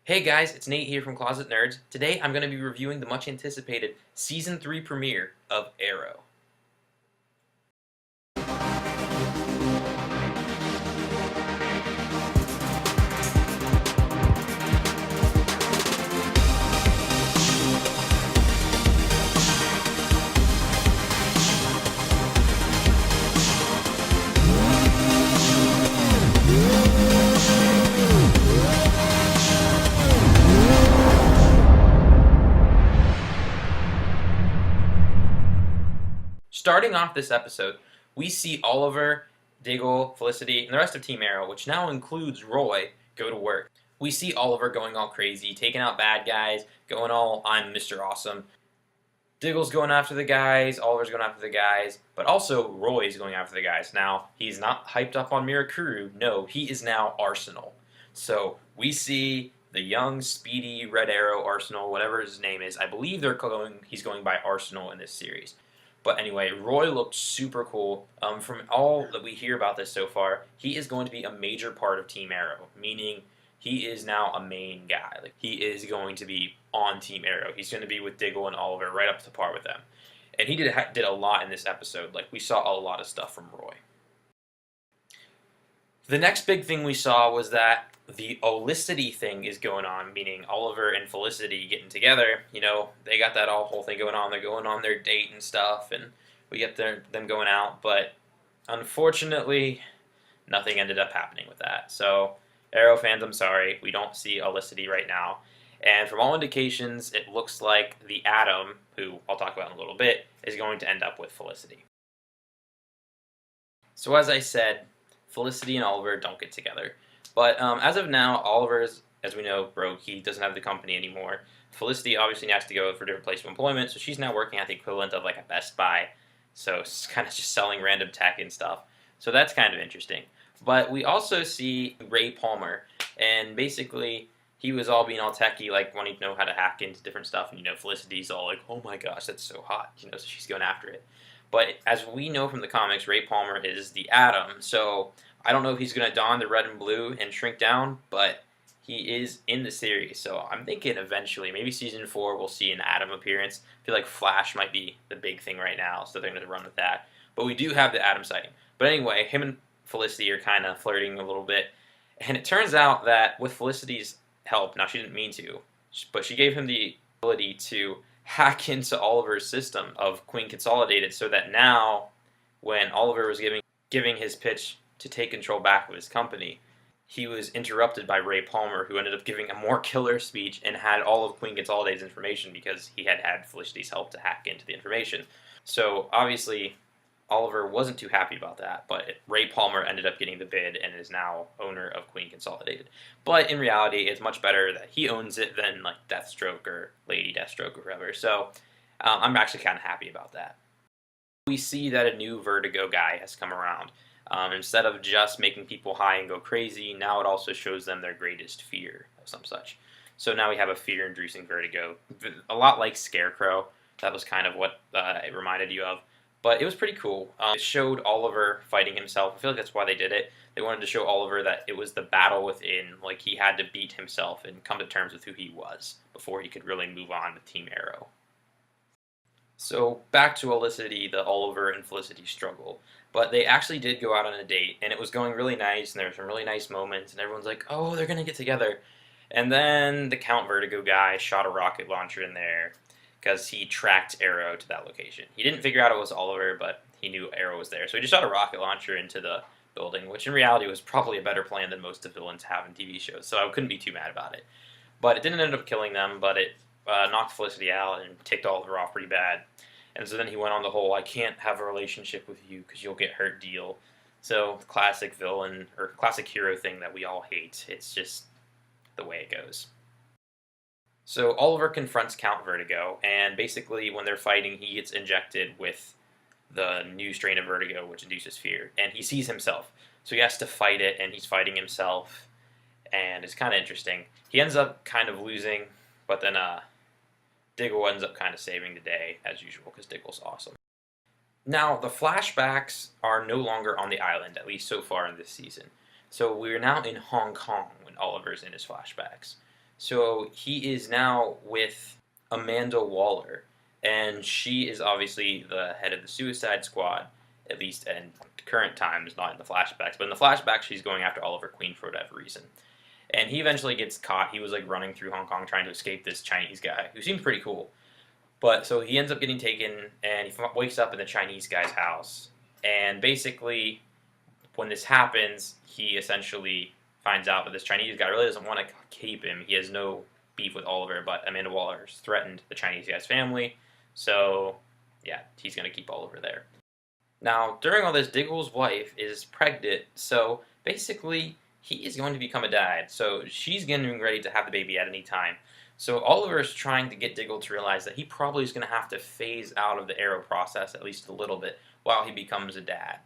Hey guys, it's Nate here from Closet Nerds. Today I'm going to be reviewing the much anticipated Season 3 premiere of Arrow. Starting off this episode, we see Oliver, Diggle, Felicity, and the rest of Team Arrow, which now includes Roy, go to work. We see Oliver going all crazy, taking out bad guys, going all, I'm Mr. Awesome. Diggle's going after the guys, Oliver's going after the guys, but also Roy's going after the guys. Now, he's not hyped up on Mirakuru, no, he is now Arsenal. So, we see the young, speedy Red Arrow Arsenal, whatever his name is. I believe he's going by Arsenal in this series. But anyway, Roy looked super cool. From all that we hear about this so far, he is going to be a major part of Team Arrow, meaning he is now a main guy. Like, he is going to be on Team Arrow. He's going to be with Diggle and Oliver right up to par with them. And he did a lot in this episode. Like, we saw a lot of stuff from Roy. The next big thing we saw was that the Olicity thing is going on, meaning Oliver and Felicity getting together. You know, they got that whole thing going on. They're going on their date and stuff, and we get them going out. But unfortunately, nothing ended up happening with that. So, Arrow fans, I'm sorry. We don't see Olicity right now. And from all indications, it looks like the Atom, who I'll talk about in a little bit, is going to end up with Felicity. So as I said, Felicity and Oliver don't get together. But as of now, Oliver's, as we know, broke. He doesn't have the company anymore. Felicity obviously has to go for a different place of employment, so she's now working at the equivalent of like a Best Buy. So it's kind of just selling random tech and stuff. So that's kind of interesting. But we also see Ray Palmer, and basically he was all being all techie, like wanting to know how to hack into different stuff. And Felicity's all like, "Oh my gosh, that's so hot," so she's going after it. But as we know from the comics, Ray Palmer is the Atom, so I don't know if he's going to don the red and blue and shrink down, but he is in the series. So I'm thinking eventually, maybe Season 4, we'll see an Atom appearance. I feel like Flash might be the big thing right now, so they're going to run with that. But we do have the Atom sighting. But anyway, him and Felicity are kind of flirting a little bit. And it turns out that with Felicity's help, now she didn't mean to, but she gave him the ability to hack into Oliver's system of Queen Consolidated so that now, when Oliver was giving his pitch to take control back of his company, he was interrupted by Ray Palmer, who ended up giving a more killer speech and had all of Queen Consolidated's information because he had Felicity's help to hack into the information. So obviously, Oliver wasn't too happy about that, but Ray Palmer ended up getting the bid and is now owner of Queen Consolidated. But in reality, it's much better that he owns it than like Deathstroke or Lady Deathstroke or whatever. So I'm actually kind of happy about that. We see that a new Vertigo guy has come around. Instead of just making people high and go crazy, now it also shows them their greatest fear of some such. So now we have a fear-inducing Vertigo, a lot like Scarecrow. That was kind of what it reminded you of. But it was pretty cool. It showed Oliver fighting himself. I feel like that's why they did it. They wanted to show Oliver that it was the battle within, like he had to beat himself and come to terms with who he was before he could really move on with Team Arrow. So back to Olicity, the Oliver and Felicity struggle. But they actually did go out on a date, and it was going really nice, and there were some really nice moments, and everyone's like, oh, they're going to get together. And then the Count Vertigo guy shot a rocket launcher in there because he tracked Arrow to that location. He didn't figure out it was Oliver, but he knew Arrow was there. So he just shot a rocket launcher into the building, which in reality was probably a better plan than most of villains have in TV shows, so I couldn't be too mad about it. But it didn't end up killing them, but it knocked Felicity out and ticked Oliver off pretty bad. And so then he went on the whole, I can't have a relationship with you because you'll get hurt deal. So classic villain, or classic hero thing that we all hate. It's just the way it goes. So Oliver confronts Count Vertigo, and basically when they're fighting, he gets injected with the new strain of Vertigo, which induces fear. And he sees himself. So he has to fight it, and he's fighting himself. And it's kind of interesting. He ends up kind of losing, but then Diggle ends up kind of saving the day, as usual, because Diggle's awesome. Now, the flashbacks are no longer on the island, at least so far in this season. So we're now in Hong Kong when Oliver's in his flashbacks. So he is now with Amanda Waller, and she is obviously the head of the Suicide Squad, at least in current times, not in the flashbacks. But in the flashbacks, she's going after Oliver Queen for whatever reason. And he eventually gets caught. He was like running through Hong Kong trying to escape this Chinese guy who seems pretty cool. But so he ends up getting taken, and he wakes up in the Chinese guy's house. And basically, when this happens, he essentially finds out that this Chinese guy really doesn't want to keep him. He has no beef with Oliver, but Amanda Waller's threatened the Chinese guy's family. So, yeah, he's going to keep Oliver there. Now, during all this, Diggle's wife is pregnant, so basically, he is going to become a dad. So she's getting ready to have the baby at any time. So Oliver is trying to get Diggle to realize that he probably is going to have to phase out of the Arrow process at least a little bit while he becomes a dad.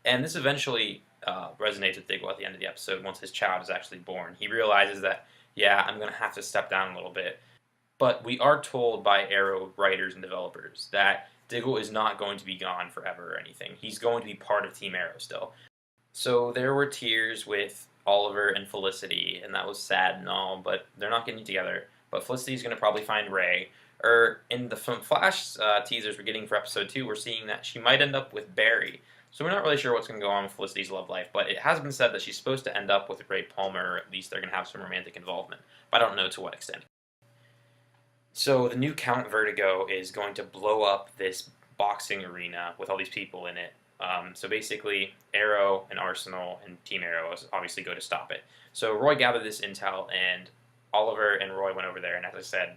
And this eventually resonates with Diggle at the end of the episode once his child is actually born. He realizes that, yeah, I'm going to have to step down a little bit. But we are told by Arrow writers and developers that Diggle is not going to be gone forever or anything. He's going to be part of Team Arrow still. So there were tears with Oliver and Felicity, and that was sad and all, but they're not getting together. But Felicity's going to probably find Ray. Or in the Flash teasers we're getting for episode 2, we're seeing that she might end up with Barry. So we're not really sure what's going to go on with Felicity's love life, but it has been said that she's supposed to end up with Ray Palmer, or at least they're going to have some romantic involvement. But I don't know to what extent. So the new Count Vertigo is going to blow up this boxing arena with all these people in it. So basically, Arrow and Arsenal and Team Arrow obviously go to stop it. So Roy gathered this intel, and Oliver and Roy went over there, and as I said,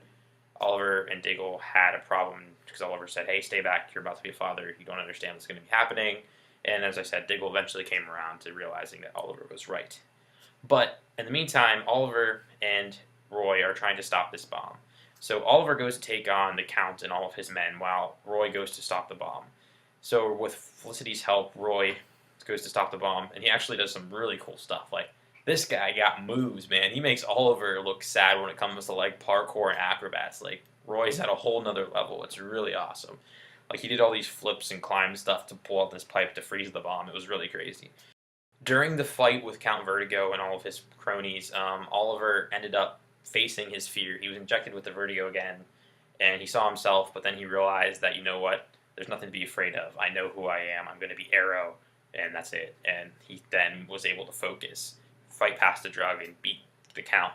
Oliver and Diggle had a problem because Oliver said, hey, stay back, you're about to be a father, you don't understand what's going to be happening. And as I said, Diggle eventually came around to realizing that Oliver was right. But in the meantime, Oliver and Roy are trying to stop this bomb. So Oliver goes to take on the Count and all of his men while Roy goes to stop the bomb. So with Felicity's help, Roy goes to stop the bomb, and he actually does some really cool stuff. Like, this guy got moves, man. He makes Oliver look sad when it comes to, like, parkour and acrobats. Like, Roy's at a whole nother level. It's really awesome. Like, he did all these flips and climb stuff to pull out this pipe to freeze the bomb. It was really crazy. During the fight with Count Vertigo and all of his cronies, Oliver ended up facing his fear. He was injected with the Vertigo again, and he saw himself, but then he realized that, you know what, there's nothing to be afraid of. I know who I am. I'm going to be Arrow, and that's it. And he then was able to focus, fight past the drug, and beat the Count.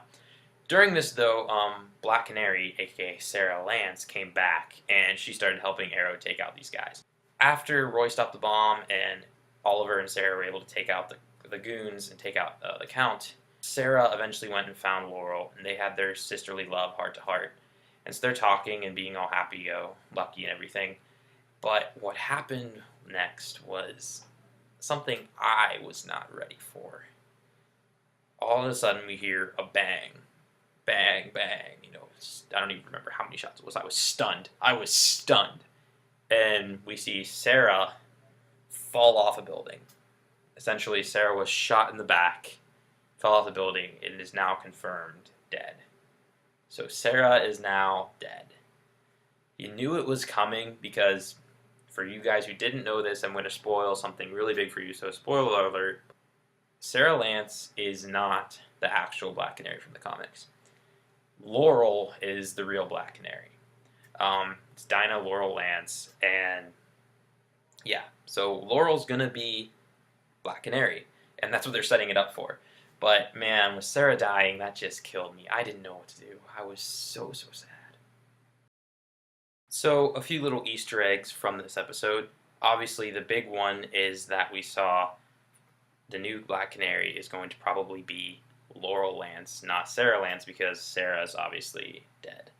During this, though, Black Canary, aka Sarah Lance, came back, and she started helping Arrow take out these guys. After Roy stopped the bomb, and Oliver and Sarah were able to take out the goons and take out the Count, Sarah eventually went and found Laurel, and they had their sisterly love heart to heart. And so they're talking and being all happy-go-lucky and everything. But what happened next was something I was not ready for. All of a sudden, we hear a bang. Bang, bang. You know, I don't even remember how many shots it was. I was stunned. And we see Sarah fall off a building. Essentially, Sarah was shot in the back, fell off the building, and is now confirmed dead. So Sarah is now dead. You knew it was coming because, for you guys who didn't know this, I'm going to spoil something really big for you, so spoiler alert. Sarah Lance is not the actual Black Canary from the comics. Laurel is the real Black Canary. It's Dinah Laurel Lance, and yeah, so Laurel's going to be Black Canary, and that's what they're setting it up for. But man, with Sarah dying, that just killed me. I didn't know what to do. I was so sad. So, a few little Easter eggs from this episode. Obviously, the big one is that we saw the new Black Canary is going to probably be Laurel Lance, not Sarah Lance, because Sarah's obviously dead.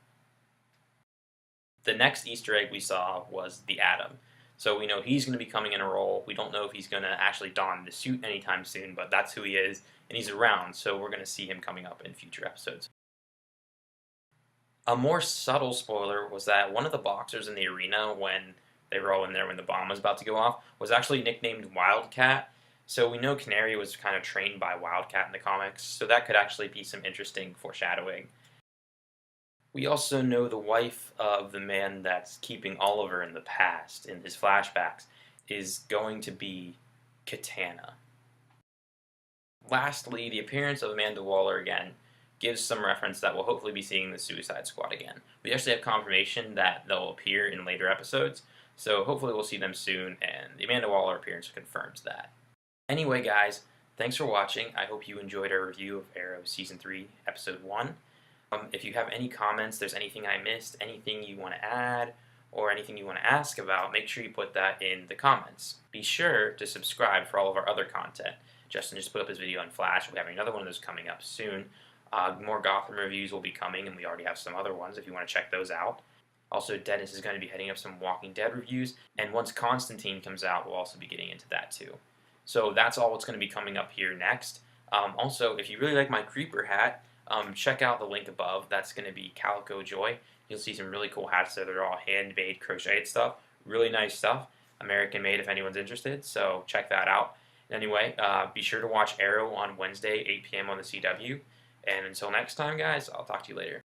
The next Easter egg we saw was the Atom. So we know he's going to be coming in a role. We don't know if he's going to actually don the suit anytime soon, but that's who he is, and he's around, so we're going to see him coming up in future episodes. A more subtle spoiler was that one of the boxers in the arena, when they were all in there when the bomb was about to go off, was actually nicknamed Wildcat. So we know Canary was kind of trained by Wildcat in the comics, so that could actually be some interesting foreshadowing. We also know the wife of the man that's keeping Oliver in the past, in his flashbacks, is going to be Katana. Lastly, the appearance of Amanda Waller again gives some reference that we'll hopefully be seeing the Suicide Squad again. We actually have confirmation that they'll appear in later episodes, so hopefully we'll see them soon, and the Amanda Waller appearance confirms that. Anyway, guys, thanks for watching. I hope you enjoyed our review of Arrow Season 3, Episode 1. If you have any comments, there's anything I missed, anything you want to add, or anything you want to ask about, make sure you put that in the comments. Be sure to subscribe for all of our other content. Justin just put up his video on Flash. We'll be having another one of those coming up soon. More Gotham reviews will be coming, and we already have some other ones if you want to check those out. Also, Dennis is going to be heading up some Walking Dead reviews, and once Constantine comes out, we'll also be getting into that too. So that's all what's going to be coming up here next. Also, if you really like my Creeper hat, check out the link above. That's going to be Calico Joy. You'll see some really cool hats there. They're all handmade, crocheted stuff. Really nice stuff. American made if anyone's interested, so check that out. Anyway, be sure to watch Arrow on Wednesday, 8 p.m. on the CW. And until next time, guys, I'll talk to you later.